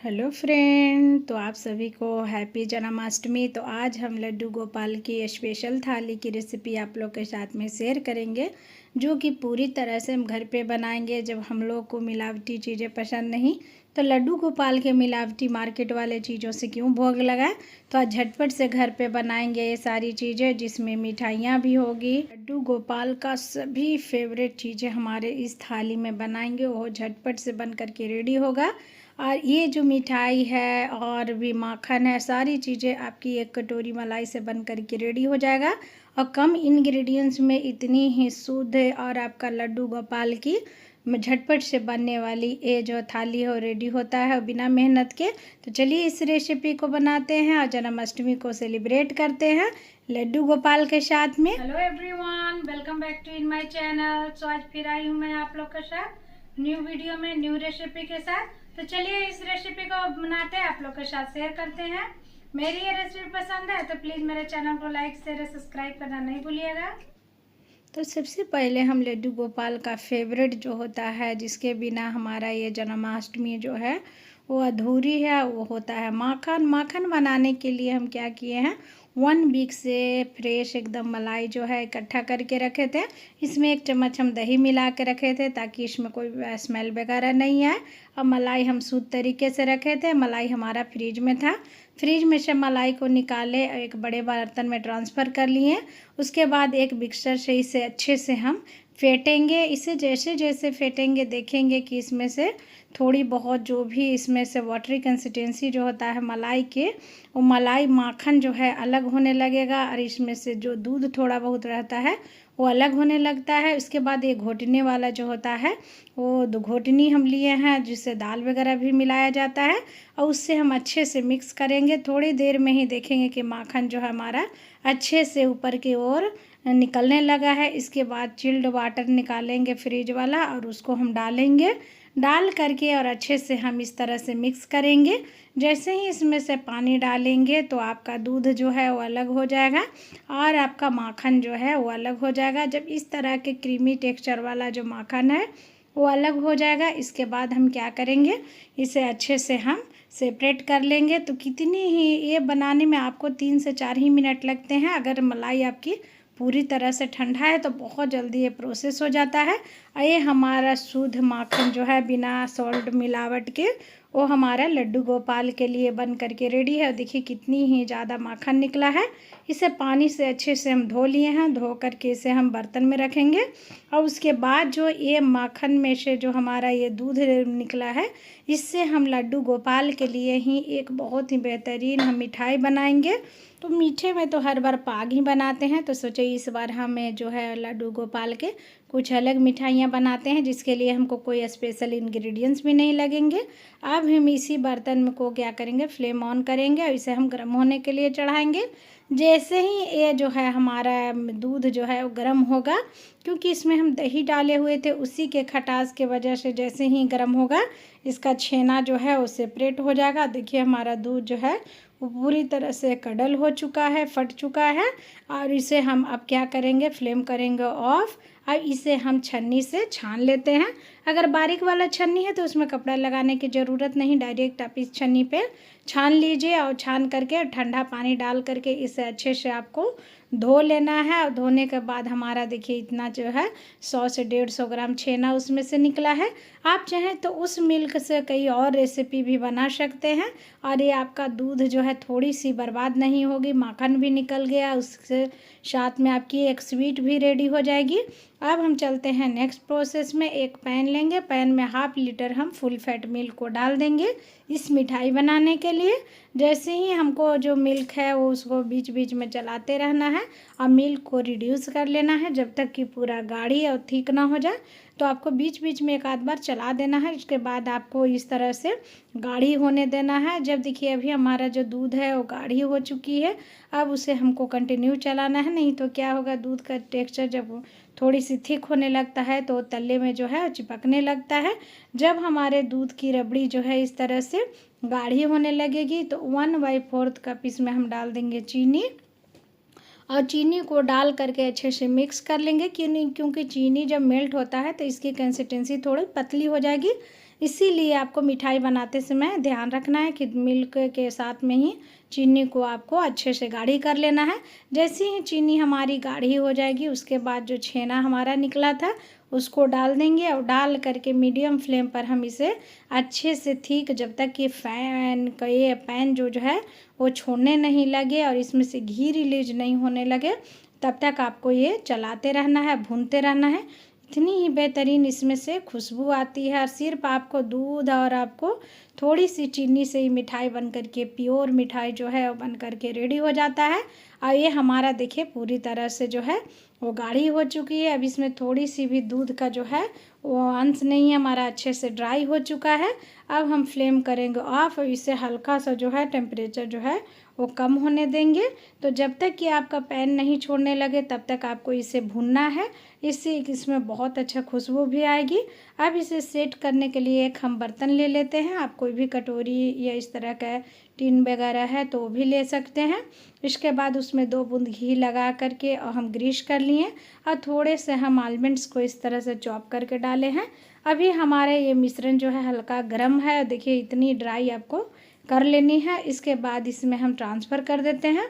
Hello friend, तो आप सभी को हैप्पी जन्माष्टमी। तो आज हम लड्डू गोपाल की स्पेशल थाली की रेसिपी आप लोग के साथ में शेयर करेंगे, जो कि पूरी तरह से हम घर पे बनाएंगे। जब हम लोग को मिलावटी चीज़ें पसंद नहीं, तो लड्डू गोपाल के मिलावटी मार्केट वाले चीज़ों से क्यों भोग लगाए। तो आज झटपट से घर पे बनाएंगे ये सारी चीज़ें, जिसमें मिठाइयाँ भी होगी। लड्डू गोपाल का सभी फेवरेट चीज़ें हमारे इस थाली में बनाएंगे, वो झटपट से बन करके रेडी होगा। और ये जो मिठाई है और भी माखन है, सारी चीज़ें आपकी एक कटोरी मलाई से बन कर के रेडी हो जाएगा। और कम इंग्रेडिएंट्स में इतनी ही शुद्ध और आपका लड्डू गोपाल की झटपट से बनने वाली ये जो थाली है रेडी होता है बिना मेहनत के। तो चलिए इस रेसिपी को बनाते हैं और जन्माष्टमी को सेलिब्रेट करते हैं लड्डू गोपाल के साथ में। Hello everyone, welcome back to in my channel. So आज फिर आई हूँ मैं आप लोग के साथ न्यू वीडियो में, न्यू रेसिपी के साथ। तो चलिए इस रेसिपी को बनाते हैं, आप लोग के साथ शेयर करते हैं। मेरी ये रेसिपी पसंद है तो प्लीज़ मेरे चैनल को लाइक शेयर सब्सक्राइब करना नहीं भूलिएगा। तो सबसे पहले हम लड्डू गोपाल का फेवरेट जो होता है, जिसके बिना हमारा ये जन्माष्टमी जो है वो अधूरी है, वो होता है माखन। माखन बनाने के लिए हम क्या किए हैं, 1 वीक से फ्रेश एकदम मलाई जो है इकट्ठा करके रखे थे। इसमें 1 चम्मच हम दही मिला के रखे थे ताकि इसमें कोई स्मेल वगैरह नहीं आए। और मलाई हम शुद्ध तरीके से रखे थे। मलाई हमारा फ्रिज में था। फ्रिज में से मलाई को निकाले, एक बड़े बर्तन में ट्रांसफ़र कर लिए। उसके बाद एक मिक्सर से इसे अच्छे से हम फेंटेंगे। इसे जैसे जैसे फेंटेंगे देखेंगे कि इसमें से थोड़ी बहुत जो भी इसमें से वाटरी कंसिस्टेंसी जो होता है मलाई के, वो मलाई माखन जो है अलग होने लगेगा। और इसमें से जो दूध थोड़ा बहुत रहता है वो अलग होने लगता है। उसके बाद ये घोटने वाला जो होता है, वो 2 घोटनी हम लिए हैं, जिससे दाल वगैरह भी मिलाया जाता है। और उससे हम अच्छे से मिक्स करेंगे। थोड़ी देर में ही देखेंगे कि माखन जो है हमारा अच्छे से ऊपर की ओर निकलने लगा है। इसके बाद चिल्ड वाटर निकालेंगे फ्रिज वाला, और उसको हम डालेंगे। डाल करके और अच्छे से हम इस तरह से मिक्स करेंगे। जैसे ही इसमें से पानी डालेंगे तो आपका दूध जो है वो अलग हो जाएगा और आपका माखन जो है वो अलग हो जाएगा। जब इस तरह के क्रीमी टेक्सचर वाला जो माखन है वो अलग हो जाएगा, इसके बाद हम क्या करेंगे, इसे अच्छे से हम सेपरेट कर लेंगे। तो कितनी ही ये बनाने में आपको 3 से 4 ही मिनट लगते हैं। अगर मलाई आपकी पूरी तरह से ठंडा है तो बहुत जल्दी ये प्रोसेस हो जाता है। और ये हमारा शुद्ध माखन जो है बिना सॉल्ट मिलावट के, वो हमारा लड्डू गोपाल के लिए बन करके रेडी है। देखिए कितनी ही ज़्यादा माखन निकला है। इसे पानी से अच्छे से हम धो लिए हैं। धो करके इसे हम बर्तन में रखेंगे। और उसके बाद जो ये माखन में से जो हमारा ये दूध निकला है, इससे हम लड्डू गोपाल के लिए ही एक बहुत ही बेहतरीन हम मिठाई बनाएंगे। तो मीठे में तो हर बार पाग ही बनाते हैं, तो सोचे इस बार हमें जो है लड्डू गोपाल के कुछ अलग मिठाइयाँ बनाते हैं, जिसके लिए हमको कोई स्पेशल इंग्रेडिएंट्स भी नहीं लगेंगे। अब हम इसी बर्तन में को क्या करेंगे, फ्लेम ऑन करेंगे और इसे हम गर्म होने के लिए चढ़ाएंगे। जैसे ही ये जो है हमारा दूध जो है वो गर्म होगा, क्योंकि इसमें हम दही डाले हुए थे, उसी के खटास के वजह से जैसे ही गर्म होगा इसका छेना जो है वो सेपरेट हो जाएगा। देखिए हमारा दूध जो है वो पूरी तरह से कडल हो चुका है, फट चुका है। और इसे हम अब क्या करेंगे, फ्लेम करेंगे ऑफ। अब इसे हम छन्नी से छान लेते हैं। अगर बारीक वाला छन्नी है तो उसमें कपड़ा लगाने की ज़रूरत नहीं, डायरेक्ट आप इस छन्नी पे छान लीजिए। और छान करके ठंडा पानी डाल करके इसे अच्छे से आपको धो लेना है। और धोने के बाद हमारा देखिए इतना जो है 100 से 150 ग्राम छेना उसमें से निकला है। आप चाहें तो उस मिल्क से कई और रेसिपी भी बना सकते हैं। और ये आपका दूध जो है थोड़ी सी बर्बाद नहीं होगी, माखन भी निकल गया, उसके साथ में आपकी एक स्वीट भी रेडी हो जाएगी। अब हम चलते हैं नेक्स्ट प्रोसेस में। एक पैन लेंगे, पैन में 1/2 लीटर हम फुल फैट मिल्क को डाल देंगे इस मिठाई बनाने के लिए। जैसे ही हमको जो मिल्क है वो उसको बीच बीच में चलाते रहना है और मिल्क को रिड्यूस कर लेना है जब तक कि पूरा गाढ़ी और थिक ना हो जाए। तो आपको बीच बीच में एक आध बार चला देना है। उसके बाद आपको इस तरह से गाढ़ी होने देना है। जब देखिए अभी हमारा जो दूध है वो गाढ़ी हो चुकी है, अब उसे हमको कंटिन्यू चलाना है। नहीं तो क्या होगा, दूध का टेक्सचर जब थोड़ी सी थिक होने लगता है तो तल्ले में जो है चिपकने लगता है। जब हमारे दूध की रबड़ी जो है इस तरह से गाढ़ी होने लगेगी तो 1/4 कप इसमें हम डाल देंगे चीनी। और चीनी को डाल करके अच्छे से मिक्स कर लेंगे, क्योंकि चीनी जब मेल्ट होता है तो इसकी कंसिस्टेंसी थोड़ी पतली हो जाएगी। इसीलिए आपको मिठाई बनाते समय ध्यान रखना है कि मिल्क के साथ में ही चीनी को आपको अच्छे से गाढ़ी कर लेना है। जैसे ही चीनी हमारी गाढ़ी हो जाएगी, उसके बाद जो छेना हमारा निकला था उसको डाल देंगे और डाल करके मीडियम फ्लेम पर हम इसे अच्छे से ठीक, जब तक कि ये पैन जो है वो छोड़ने नहीं लगे और इसमें से घी रिलीज नहीं होने लगे, तब तक आपको ये चलाते रहना है, भूनते रहना है। इतनी ही बेहतरीन इसमें से खुशबू आती है और सिर्फ आपको दूध और आपको थोड़ी सी चीनी से ही मिठाई बन कर के, प्योर मिठाई जो है वो बन कर के रेडी हो जाता है। और ये हमारा देखिए पूरी तरह से जो है वो गाढ़ी हो चुकी है। अब इसमें थोड़ी सी भी दूध का जो है वो अंश नहीं है, हमारा अच्छे से ड्राई हो चुका है। अब हम फ्लेम करेंगे ऑफ और इसे हल्का सा जो है टेम्परेचर जो है वो कम होने देंगे। तो जब तक कि आपका पैन नहीं छोड़ने लगे तब तक आपको इसे भूनना है। इससे इसमें बहुत अच्छा खुशबू भी आएगी। अब इसे सेट करने के लिए एक हम बर्तन ले लेते हैं। आप कोई भी कटोरी या इस तरह का टिन वगैरह है तो वो भी ले सकते हैं। इसके बाद उसमें 2 बूंद घी लगा करके और हम ग्रीस कर लिए और थोड़े से हम आलमंड्स को इस तरह से चॉप करके डाले हैं। अभी हमारे ये मिश्रण जो है हल्का गर्म है, देखिए इतनी ड्राई आपको कर लेनी है। इसके बाद इसमें हम ट्रांसफ़र कर देते हैं।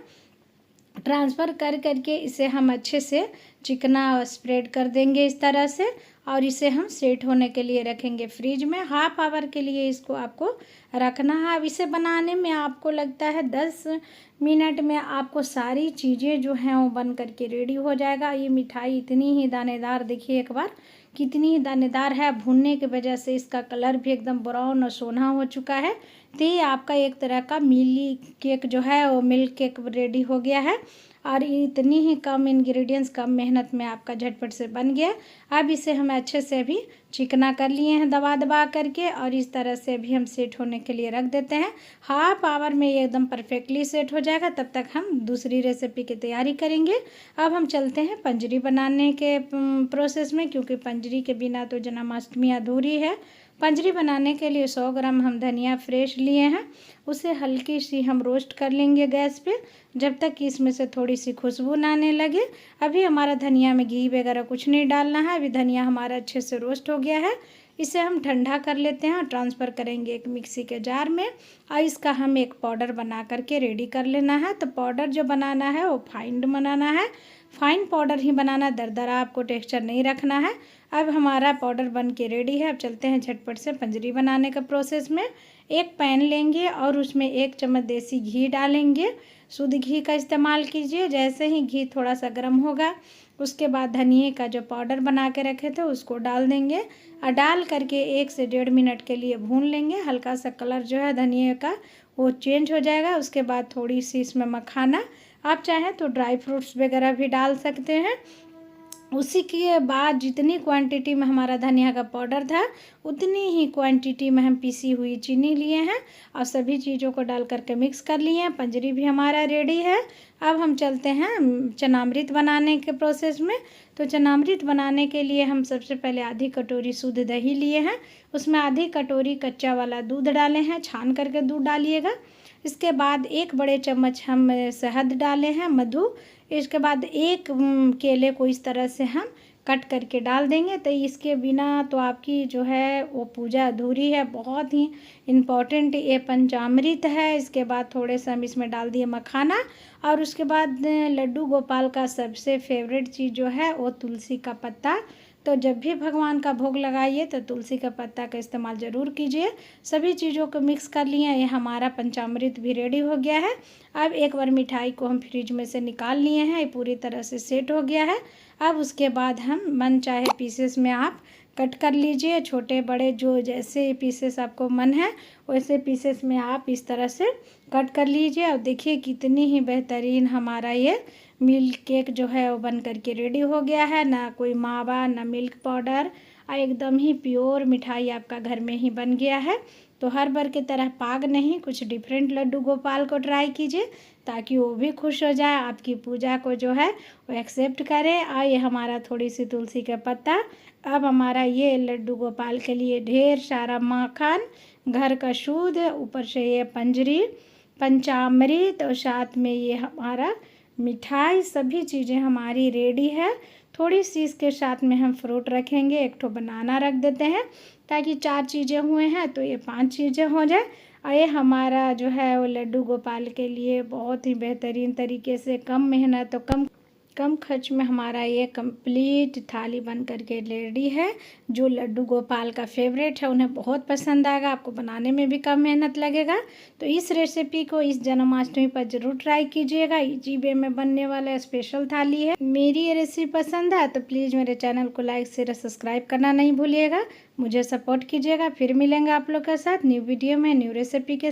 ट्रांसफ़र कर करके इसे हम अच्छे से चिकना स्प्रेड कर देंगे इस तरह से और इसे हम सेट होने के लिए रखेंगे फ्रिज में। हाफ आवर के लिए इसको आपको रखना है। अब इसे बनाने में आपको लगता है 10 मिनट में आपको सारी चीज़ें जो हैं वो बन करके रेडी हो जाएगा। ये मिठाई इतनी ही दानेदार, देखिए एक बार कितनी ही दानेदार है। भुनने की वजह से इसका कलर भी एकदम ब्राउन और सोना हो चुका है। तो ये आपका एक तरह का मिली केक जो है वो मिल्क केक रेडी हो गया है और इतनी ही कम इंग्रेडिएंट्स, कम मेहनत में आपका झटपट से बन गया। अब इसे हम अच्छे से अभी चिकना कर लिए हैं दबा दबा करके और इस तरह से भी हम सेट होने के लिए रख देते हैं। हाफ आवर में ये एकदम परफेक्टली सेट हो जाएगा। तब तक हम दूसरी रेसिपी की तैयारी करेंगे। अब हम चलते हैं पंजरी बनाने के प्रोसेस में, क्योंकि पंजरी के बिना तो जन्माष्टमी अधूरी है। पंजरी बनाने के लिए 100 ग्राम हम धनिया फ्रेश लिए हैं। उसे हल्की सी हम रोस्ट कर लेंगे गैस पे, जब तक कि इसमें से थोड़ी सी खुशबू ना आने लगे। अभी हमारा धनिया में घी वगैरह कुछ नहीं डालना है। अभी धनिया हमारा अच्छे से रोस्ट हो गया है। इसे हम ठंडा कर लेते हैं और ट्रांसफ़र करेंगे एक मिक्सी के जार में और इसका हम एक पाउडर बना करके रेडी कर लेना है। तो पाउडर जो बनाना है वो फाइन बनाना है, फाइन पाउडर ही बनाना, दरदरा आपको टेक्सचर नहीं रखना है। अब हमारा पाउडर बन के रेडी है। अब चलते हैं झटपट से पंजरी बनाने का प्रोसेस में। एक पैन लेंगे और उसमें 1 चम्मच देसी घी डालेंगे। शुद्ध घी का इस्तेमाल कीजिए। जैसे ही घी थोड़ा सा गर्म होगा उसके बाद धनिए का जो पाउडर बना के रखे थे उसको डाल देंगे और डाल करके 1 से 1.5 मिनट के लिए भून लेंगे। हल्का सा कलर जो है धनिए का वो चेंज हो जाएगा। उसके बाद थोड़ी सी इसमें मखाना, आप चाहें तो ड्राई फ्रूट्स वगैरह भी डाल सकते हैं। उसी के बाद जितनी क्वांटिटी में हमारा धनिया का पाउडर था उतनी ही क्वांटिटी में हम पिसी हुई चीनी लिए हैं और सभी चीज़ों को डाल करके मिक्स कर लिए हैं। पंजरी भी हमारा रेडी है। अब हम चलते हैं चनामृत बनाने के प्रोसेस में। तो चनामृत बनाने के लिए हम सबसे पहले आधी कटोरी शुद्ध दही लिए हैं। उसमें आधी कटोरी कच्चा वाला दूध डाले हैं, छान करके दूध डालिएगा। इसके बाद 1 बड़े चम्मच हम शहद डाले हैं, मधु। इसके बाद 1 केले को इस तरह से हम कट करके डाल देंगे। तो इसके बिना तो आपकी जो है वो पूजा अधूरी है। बहुत ही इम्पॉर्टेंट ये पंचामृत है। इसके बाद थोड़े से हम इसमें डाल दिए मखाना और उसके बाद लड्डू गोपाल का सबसे फेवरेट चीज़ जो है वो तुलसी का पत्ता। तो जब भी भगवान का भोग लगाइए तो तुलसी का पत्ता का इस्तेमाल ज़रूर कीजिए। सभी चीज़ों को मिक्स कर लिए। ये हमारा पंचामृत भी रेडी हो गया है। अब एक बार मिठाई को हम फ्रिज में से निकाल लिए हैं, ये पूरी तरह से सेट हो गया है। अब उसके बाद हम मन चाहे पीसेस में आप कट कर लीजिए, छोटे बड़े जो जैसे पीसेस आपको मन है वैसे पीसेस में आप इस तरह से कट कर लीजिए। और देखिए कितनी ही बेहतरीन हमारा ये मिल्क केक जो है वो बन करके रेडी हो गया है। ना कोई मावा ना मिल्क पाउडर, एकदम ही प्योर मिठाई आपका घर में ही बन गया है। तो हर बार की तरह पाग नहीं, कुछ डिफरेंट लड्डू गोपाल को ट्राई कीजिए ताकि वो भी खुश हो जाए, आपकी पूजा को जो है वो एक्सेप्ट करे। और ये हमारा थोड़ी सी तुलसी का पत्ता। अब हमारा ये लड्डू गोपाल के लिए ढेर सारा माखन घर का शुद्ध, ऊपर से ये पंजरी पंचामृत और साथ में ये हमारा मिठाई, सभी चीज़ें हमारी रेडी है। थोड़ी सी इसके साथ में हम फ्रूट रखेंगे, एक ठो बनाना रख देते हैं ताकि 4 चीज़ें हुए हैं तो ये 5 चीज़ें हो जाए। और ये हमारा जो है वो लड्डू गोपाल के लिए बहुत ही बेहतरीन तरीके से कम मेहनत और कम खर्च में हमारा ये कंप्लीट थाली बन करके रेडी है। जो लड्डू गोपाल का फेवरेट है उन्हें बहुत पसंद आएगा, आपको बनाने में भी कम मेहनत लगेगा। तो इस रेसिपी को इस जन्माष्टमी पर ज़रूर ट्राई कीजिएगा। इजी वे में बनने वाला स्पेशल थाली है। मेरी ये रेसिपी पसंद है तो प्लीज़ मेरे चैनल को लाइक शेयर सब्सक्राइब करना नहीं भूलिएगा। मुझे सपोर्ट कीजिएगा। फिर मिलेंगे आप लोग के साथ न्यू वीडियो में न्यू रेसिपी के